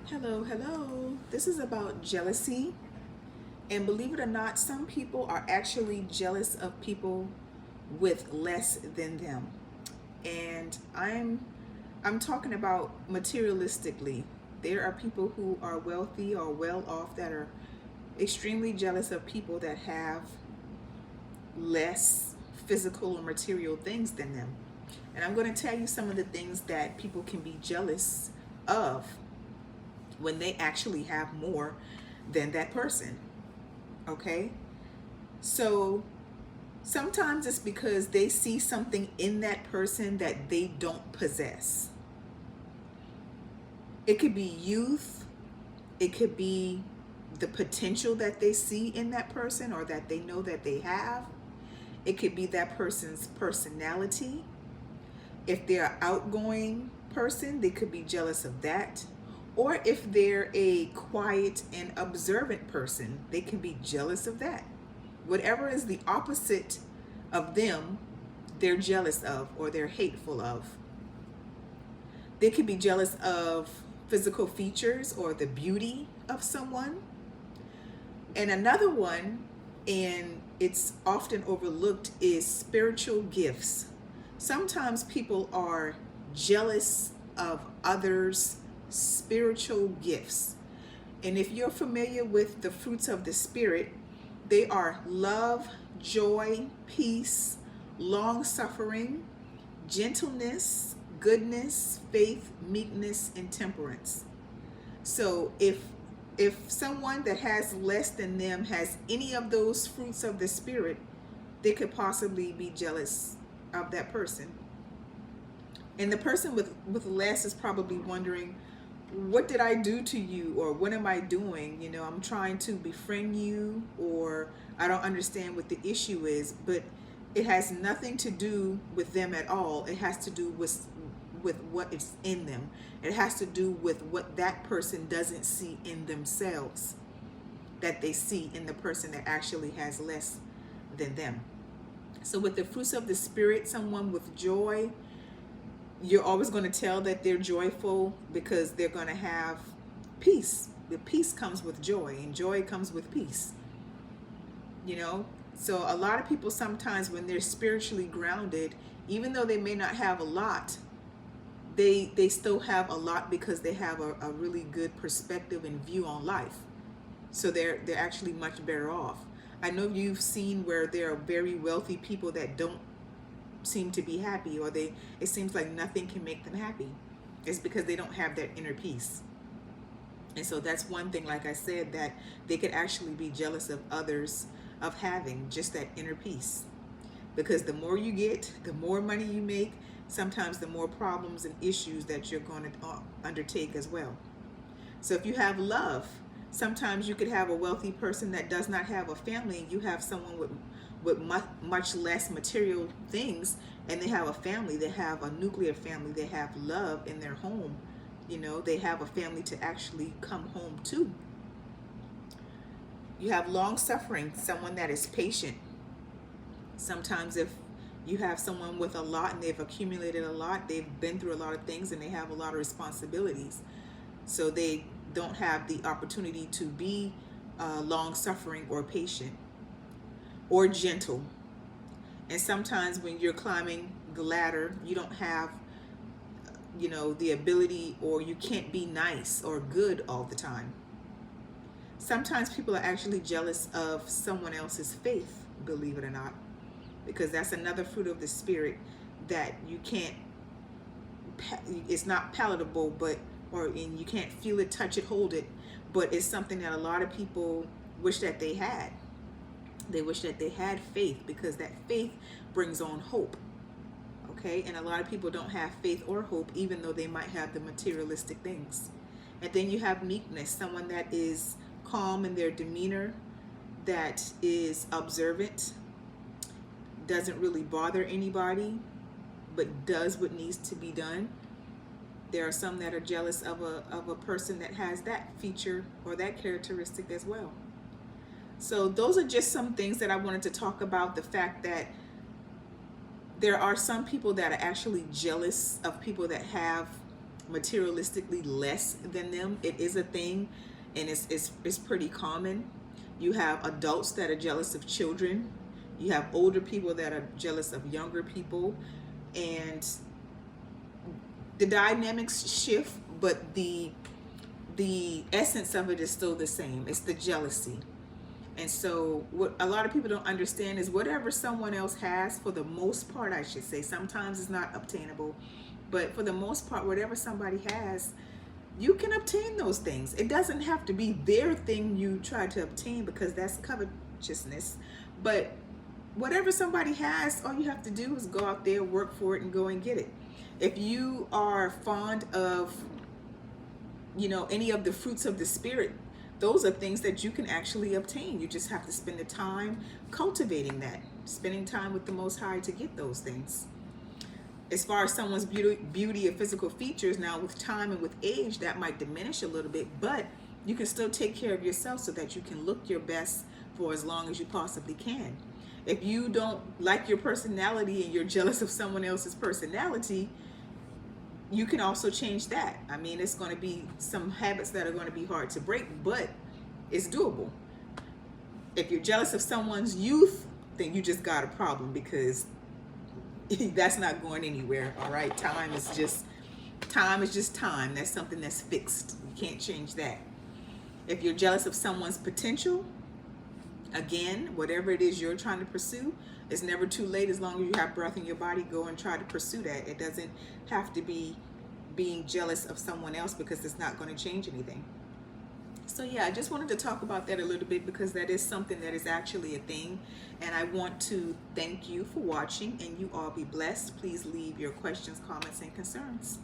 Hello, hello. This is about jealousy. And believe it or not, some people are actually jealous of people with less than them. And I'm talking about materialistically. There are people who are wealthy or well off that are extremely jealous of people that have less physical or material things than them. And I'm going to tell you some of the things that people can be jealous of when they actually have more than that person. Okay? So sometimes it's because they see something in that person that they don't possess. It could be youth, it could be the potential that they see in that person or that they know that they have. It could be that person's personality. If they're an outgoing person, they could be jealous of that. Or if they're a quiet and observant person, they can be jealous of that. Whatever is the opposite of them, they're jealous of or they're hateful of. They could be jealous of physical features or the beauty of someone. And another one, and it's often overlooked, is spiritual gifts. Sometimes people are jealous of others' spiritual gifts. And if you're familiar with the fruits of the Spirit, they are love, joy, peace, long suffering, gentleness, goodness, faith, meekness, and temperance. So if someone that has less than them has any of those fruits of the Spirit, they could possibly be jealous of that person. And the person with less is probably wondering, what did I do to you, or what am I doing? I'm trying to befriend you, or I don't understand what the issue is. But it has nothing to do with them at all. It has to do with what is in them. It has to do with what that person doesn't see in themselves, that they see in the person that actually has less than them. So with the fruits of the Spirit, someone with joy, you're always going to tell that they're joyful because they're going to have peace. The peace comes with joy, and joy comes with peace. So a lot of people, sometimes when they're spiritually grounded, even though they may not have a lot, they still have a lot because they have a really good perspective and view on life. So they're actually much better off. I know you've seen where there are very wealthy people that don't seem to be happy, or it seems like nothing can make them happy. It's because they don't have that inner peace. And so that's one thing, like I said, that they could actually be jealous of others of having just that inner peace. Because the more you get, the more money you make, sometimes the more problems and issues that you're going to undertake as well. So if you have love, sometimes you could have a wealthy person that does not have a family, and you have someone with much less material things, and they have a family, they have a nuclear family, they have love in their home. They have a family to actually come home to. You have long suffering, someone that is patient. Sometimes if you have someone with a lot and they've accumulated a lot, they've been through a lot of things, and they have a lot of responsibilities, so they don't have the opportunity to be long suffering or patient or gentle. And sometimes when you're climbing the ladder, you don't have the ability, or you can't be nice or good all the time. Sometimes people are actually jealous of someone else's faith, believe it or not, because that's another fruit of the Spirit that you can't, it's not palatable, and you can't feel it, touch it, hold it, but it's something that a lot of people wish that they had. They wish that they had faith, because that faith brings on hope. Okay, and a lot of people don't have faith or hope, even though they might have the materialistic things. And then you have meekness, someone that is calm in their demeanor, that is observant, doesn't really bother anybody, but does what needs to be done. There are some that are jealous of a person that has that feature or that characteristic as well. So those are just some things that I wanted to talk about. The fact that there are some people that are actually jealous of people that have materialistically less than them. It is a thing, and it's pretty common. You have adults that are jealous of children. You have older people that are jealous of younger people, and the dynamics shift, but the essence of it is still the same. It's the jealousy. And so what a lot of people don't understand is whatever someone else has, for the most part, I should say, sometimes it's not obtainable, but for the most part, whatever somebody has, you can obtain those things. It doesn't have to be their thing you try to obtain, because that's covetousness. But whatever somebody has, all you have to do is go out there, work for it, and go and get it. If you are fond of, any of the fruits of the spirit, those are things that you can actually obtain. You just have to spend the time cultivating that, spending time with the Most High to get those things. As far as someone's beauty or physical features, now with time and with age, that might diminish a little bit, but you can still take care of yourself so that you can look your best for as long as you possibly can. If you don't like your personality and you're jealous of someone else's personality, you can also change that. I mean, it's going to be some habits that are going to be hard to break, but it's doable. If you're jealous of someone's youth, then you just got a problem, because that's not going anywhere. All right, time is just time. That's something that's fixed. You can't change that. If you're jealous of someone's potential, again, whatever it is you're trying to pursue, it's never too late. As long as you have breath in your body, go and try to pursue that. It doesn't have to be being jealous of someone else, because it's not going to change anything. So yeah, I just wanted to talk about that a little bit, because that is something that is actually a thing. And I want to thank you for watching, and you all be blessed. Please leave your questions, comments, and concerns.